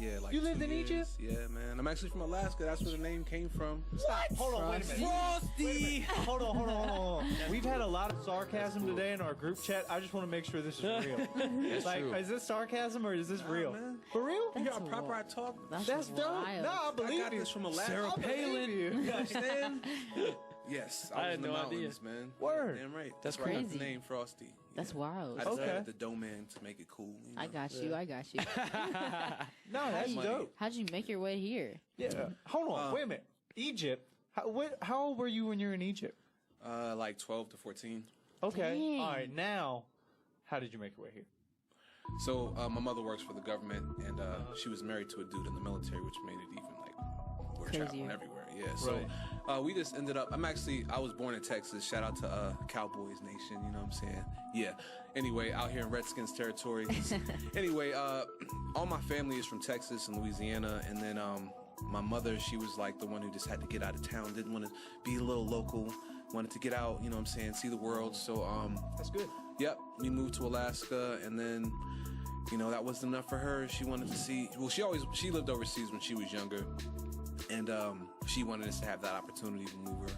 Yeah, like you lived 2 in years. Egypt? Yeah, man. I'm actually from Alaska. That's where the name came from. Stop. Hold on, wait a minute. Frosty! Hold on. We've had a lot of sarcasm today in our group chat. I just want to make sure this is real. Like, true. is this sarcasm or is this real? Man. For real? You got proper I talk. That's dope. wild. No, I I believe got you. this from Alaska. Sarah I believe Palin. you. You understand? Yes, I was had in the no mountains, idea. man. Word. Damn right. That's why I got crazy. the name Frosty. That's wild. I just Okay. added the domain to make it cool. You know? I got you. I got you. No, that's Money. dope. How'd you make your way here? Yeah. Hold on. Wait a minute. Egypt. How old were you when you were in Egypt? Like 12 to 14. Okay. Dang. All right. Now, how did you make your way here? So my mother works for the government, and she was married to a dude in the military, which made it even like we're Crazier. traveling everywhere. Yeah. So we just ended up. I was born in Texas. Shout out to Cowboys Nation. You know what I'm saying? Yeah. Anyway, out here in Redskins territory. Anyway, all my family is from Texas and Louisiana, and then my mother, she was like the one who just had to get out of town, didn't want to be a little local, wanted to get out, you know what I'm saying, see the world. So That's good. yep, we moved to Alaska, and then, you know, that wasn't enough for her. She wanted to see, well, she lived overseas when she was younger, and she wanted us to have that opportunity when we were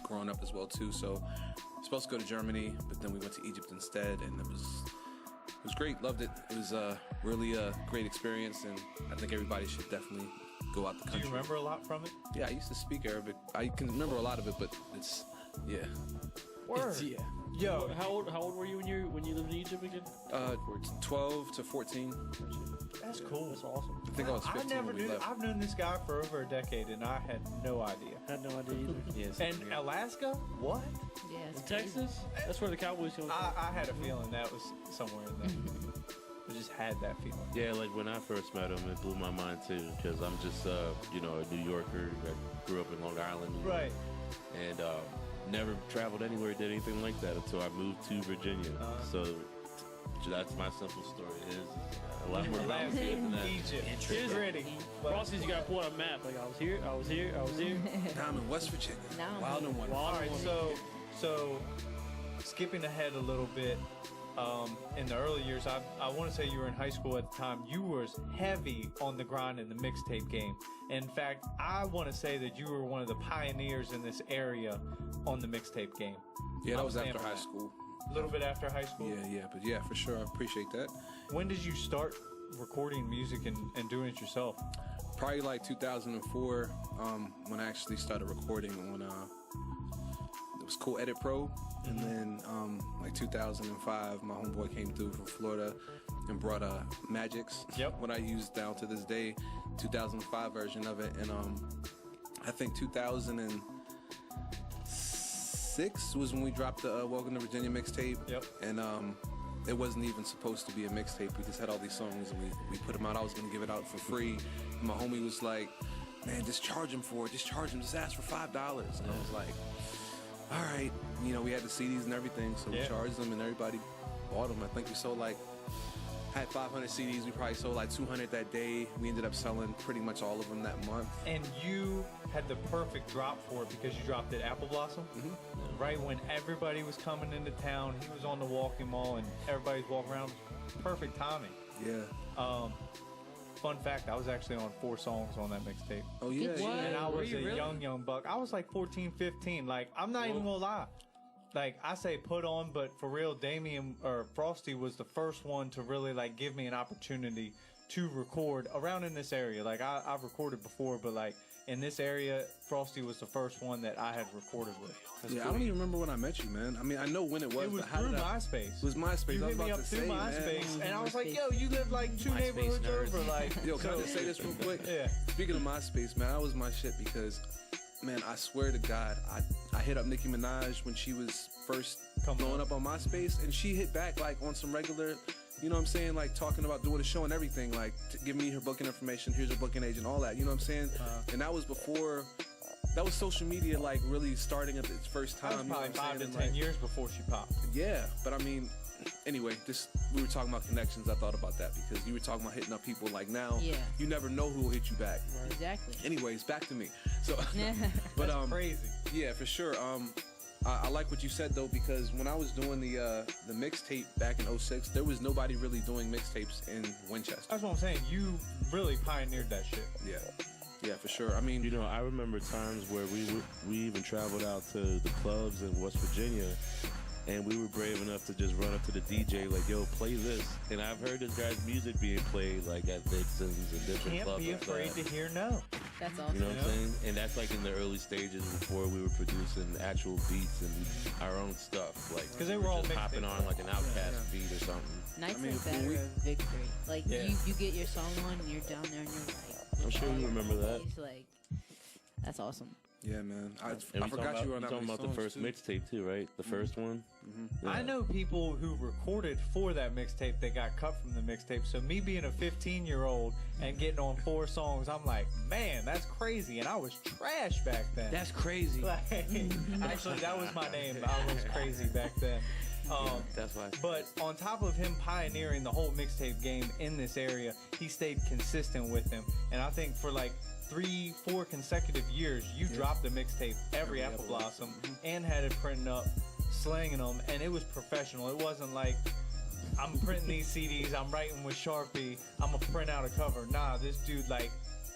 growing up as well too. So supposed to go to Germany, but then we went to Egypt instead, and it was great. Loved it. It was really a great experience, and I think everybody should definitely go out the country. Do you remember a lot from it? Yeah, I used to speak Arabic. I can remember a lot of it, but it's Word. Yeah. Yo, How old were you when you lived in Egypt again? 12 to 14. that's cool. That's awesome. I think I was 15 I never when we knew. left. I've known this guy for over a decade, and I had no idea. Had no idea either. Yes. And Alaska? What? Yeah, it's In crazy. Texas? That's where the Cowboys come from. I had a feeling that was somewhere in there. I just had that feeling. Yeah, like when I first met him, it blew my mind too, because I'm just, you know, a New Yorker. I grew up in Long Island, New York, Right. and never traveled anywhere, did anything like that until I moved to Virginia. So that's my simple story. It is a lot more complicated than that. Egypt. Here's Pretty. Frosty's, you gotta pull out a map. Like, I was here. Now I'm in West Virginia. Now I'm Wild and wonderful. All right, so skipping ahead a little bit, in the early years, I want to say you were in high school at the time. You was heavy on the grind in the mixtape game. In fact, I want to say that you were one of the pioneers in this area on the mixtape game. Yeah, that I'm was a fan after of high that. school. A little bit after high school. Yeah, but yeah, for sure, I appreciate that. When did you start recording music and doing it yourself? Probably like 2004, when I actually started recording on it was Cool Edit Pro, and then like 2005, my homeboy came through from Florida and brought Magix. Yep. What I use down to this day, 2005 version of it, and I think 2006 was when we dropped the Welcome to Virginia mixtape. Yep. And it wasn't even supposed to be a mixtape. We just had all these songs and we put them out. I was gonna give it out for free. And my homie was like, man, just charge him for it. Just charge him. Just ask for $5. And I was like, all right. You know, we had the CDs and everything, so we charged them and everybody bought them. I think we sold had 500 CDs. We probably sold like 200 that day. We ended up selling pretty much all of them that month. And you had the perfect drop for it because you dropped it Apple Blossom. Right when everybody was coming into town, he was on the walking mall and everybody's walking around. Perfect timing. Yeah. Fun fact, I was actually on 4 songs on that mixtape. Oh, yeah. What? And I Were was you a really? young buck. I was like 14, 15. Like, I'm not even gonna lie. Like, I say put on, but for real, Frosty was the first one to really, like, give me an opportunity to record around in this area. Like, I've recorded before, but, like, in this area, Frosty was the first one that I had recorded with. Yeah, I don't even remember when I met you, man. I mean, I know when it was. It was but how through did I- MySpace. It was MySpace. You I was hit me about up to through say, MySpace, man. and I was like, yo, you live like 2 neighborhoods nerds. over. Like, Yo, can I just say this real quick? Yeah. Speaking of MySpace, man, that was my shit because, man, I swear to God, I hit up Nicki Minaj when she was first blowing up on MySpace, and she hit back like on some regular, you know what I'm saying, like talking about doing a show and everything, like give me her booking information, here's her booking agent, all that, you know what I'm saying? And that was before, that was social media like really starting at its first that was time. You know probably what I'm 5 to saying? 10 Like, years before she popped. yeah, but I mean, anyway, we were talking about connections. I thought about that because you were talking about hitting up people like now. Yeah. You never know who will hit you back. Exactly. Anyways, back to me. So, but Crazy. yeah, for sure. I like what you said though, because when I was doing the mixtape back in '06, there was nobody really doing mixtapes in Winchester. That's what I'm saying. You really pioneered that shit. Yeah, for sure. I mean, You know, I remember times where we even traveled out to the clubs in West Virginia, and we were brave enough to just run up to the DJ like, "Yo, play this." And I've heard this guy's music being played like at Vixens and different Can't clubs be like afraid that. to hear no. That's awesome. You know what I'm saying? And that's like in the early stages before we were producing actual beats and our own stuff. Like, 'Cause they we were all just mixed hopping in. on like an Outkast beat or something. Nights I mean, like that when we- are a victory. Like Yeah. you get your song on and you're down there and you're like, I'm sure you remember that. He's like, that's awesome. yeah, man. I And we forgot you were on that talking many about the songs, first too. mixtape too, right? The first one. Yeah. I know people who recorded for that mixtape that got cut from the mixtape. So me being a 15-year-old and getting on 4 songs, I'm like, man, that's crazy. And I was trash back then. That's crazy. Like, actually, that was my name. I was crazy back then. That's why. But on top of him pioneering the whole mixtape game in this area, he stayed consistent with him. And I think for like 3-4 consecutive years, you dropped a mixtape every Apple Blossom and had it printing up, slanging them, and it was professional. It wasn't like, I'm printing these CDs, I'm writing with Sharpie, I'm gonna print out a cover. Nah, this dude like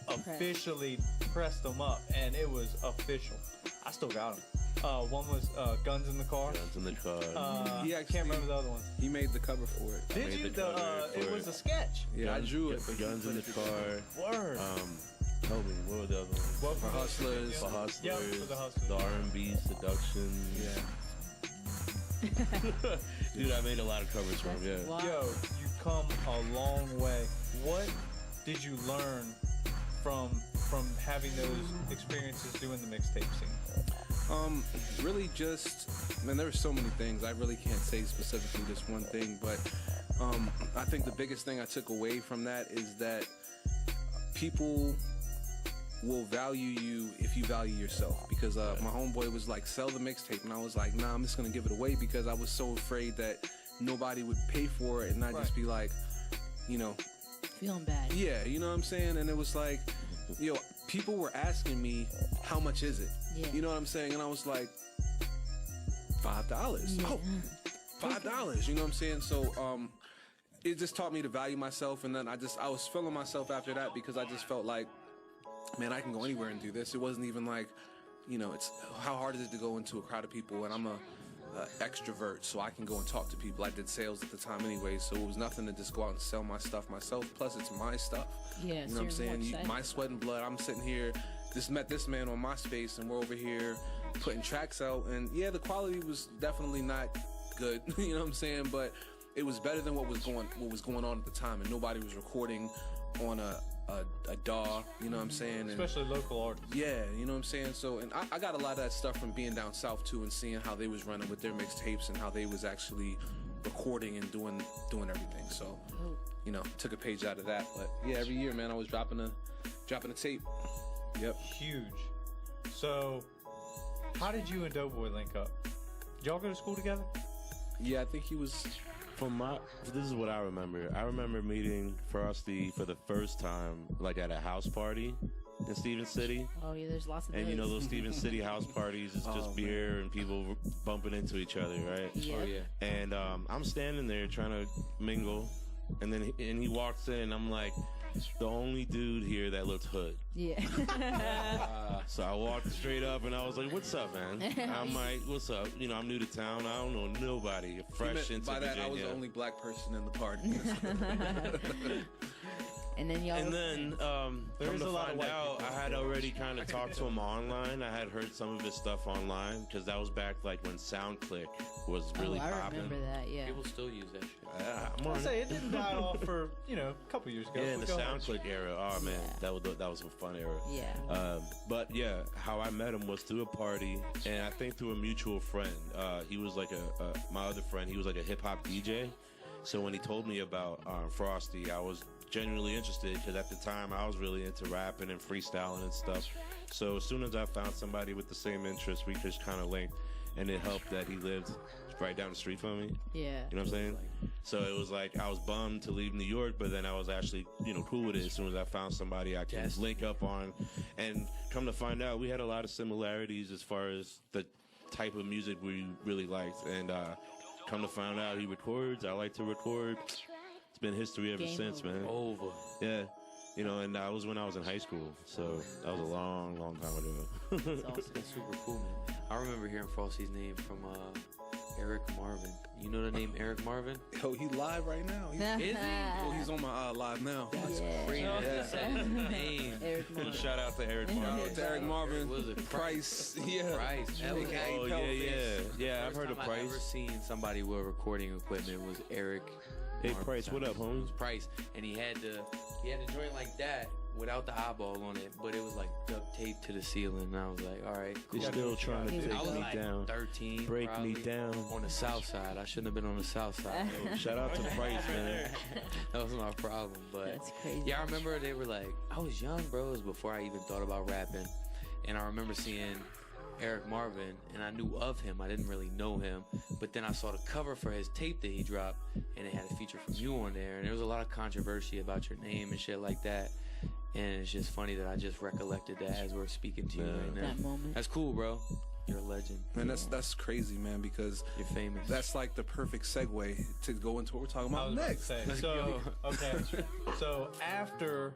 officially pressed them up, and it was official. I still got them. One was Guns in the Car. Guns in the car. He I actually- can't remember the other one. He made the cover for it. Did made you? the cover It for was it. a sketch. Yeah, I drew it. But Guns in the car. Word. Help me. What were the other ones? What For Hustlers. For Hustlers. Yep, for the Hustlers. The R&B Seduction. Yeah. Dude, I made a lot of covers for him. Yeah. Wow. Yo, you've come a long way. What did you learn from having those experiences doing the mixtape scene? Really just, man, there were so many things. I really can't say specifically this one thing, but I think the biggest thing I took away from that is that people will value you if you value yourself. Because my homeboy was like, sell the mixtape, and I was like, nah, I'm just gonna give it away because I was so afraid that nobody would pay for it and not just be like, you know, Feeling bad. yeah, you know what I'm saying? And it was like, yo, people were asking me, how much is it? Yeah. You know what I'm saying? And I was like, $5. Yeah. Oh, $5. You know what I'm saying? So, it just taught me to value myself. And then I was feeling myself after that because I just felt like, man, I can go anywhere and do this. It wasn't even like, you know, it's how hard is it to go into a crowd of people? And I'm a extrovert, so I can go and talk to people. I did sales at the time anyway, so it was nothing to just go out and sell my stuff myself. Plus, it's my stuff. Yeah, You so know what I'm you're more saying? excited. My sweat and blood. I'm sitting here, just met this man on MySpace, and we're over here putting tracks out. And yeah, the quality was definitely not good. You know what I'm saying? But it was better than what was going on at the time, and nobody was recording on a DAW. You know what I'm saying? And Especially local artists. yeah, you know what I'm saying? So, and I got a lot of that stuff from being down south too, and seeing how they was running with their mixtapes and how they was actually recording and doing everything. So, you know, took a page out of that. But yeah, every year, man, I was dropping a tape. Yep. Huge. So, how did you and Doughboy link up? Did y'all go to school together? Yeah, I think he was. This is what I remember. I remember meeting Frosty for the first time, like at a house party in Stevens City. Oh yeah, there's lots of And those. you know those Stevens City house parties, it's just beer and people bumping into each other, right? Yeah. Oh yeah. And I'm standing there trying to mingle, and then he walks in, and I'm like, the only dude here that looked hood. Yeah. So I walked straight up, and I was like, "What's up, man?" I'm like, "What's up?" You know, I'm new to town. I don't know nobody. Fresh into By that, Virginia. I was the only black person in the party. And then y'all. And then, come There's to a lot of find white out, people. I had already kind of talked to him online. I had heard some of his stuff online because that was back like when SoundClick was really I popping. remember that. Yeah. People still use that shit. I'm I'll on say it didn't die off for, a couple years ago. Yeah, in the Go ahead. SoundClick era. Oh man, that was a fun era. Yeah. But yeah, how I met him was through a party, and I think through a mutual friend. He was like my other friend. He was like a hip hop DJ. So when he told me about Frosty, I was genuinely interested because at the time I was really into rapping and freestyling and stuff. So as soon as I found somebody with the same interests, we just kind of linked, and it helped that he lived right down the street from me. Yeah. You know what I'm saying? So it was like I was bummed to leave New York, but then I was actually, cool with it as soon as I found somebody I can link up on. And come to find out, we had a lot of similarities as far as the type of music we really liked. And come to find out, he records. I like to record. It's been history ever Game since, over. man. Over. Yeah. You know, and that was when I was in high school. So that was a long, long time ago. That's awesome. That's super cool, man. I remember hearing Frosty's name from Eric Marvin. You know the name Eric Marvin? Yo, he live right now. Is he? Oh, he's on my live now. Yeah. Crazy. That's his name. Eric Marvin. Shout out to Eric Marvin. To Eric Marvin. Was it Price? Yeah. Price. AKA Oh, Pelvis. yeah. I've First heard of time I ever Price. seen somebody with recording equipment was Eric. Hey, Marvin. Price, what up, homie? Price, and he had the joint like that without the eyeball on it, but it was like duct tape to the ceiling. And I was like, all right, cool. You're still trying to Here we take I was me like down. 13, Break probably, me down. on the south side. I shouldn't have been on the south side. Shout out to Price, man. That was my problem. But That's crazy. yeah, I remember they were like, I was young, bro. It was before I even thought about rapping, and I remember seeing Eric Marvin, and I knew of him. I didn't really know him, but then I saw the cover for his tape that he dropped, and it had a feature from you on there, and there was a lot of controversy about your name and shit like that. And it's just funny that I just recollected that as we're speaking to you right now. That moment. That's cool, bro. You're a legend. Man, that's crazy, man, because You're famous. that's like the perfect segue to go into what we're talking I about was about to next. say. Let's So, go. okay. So after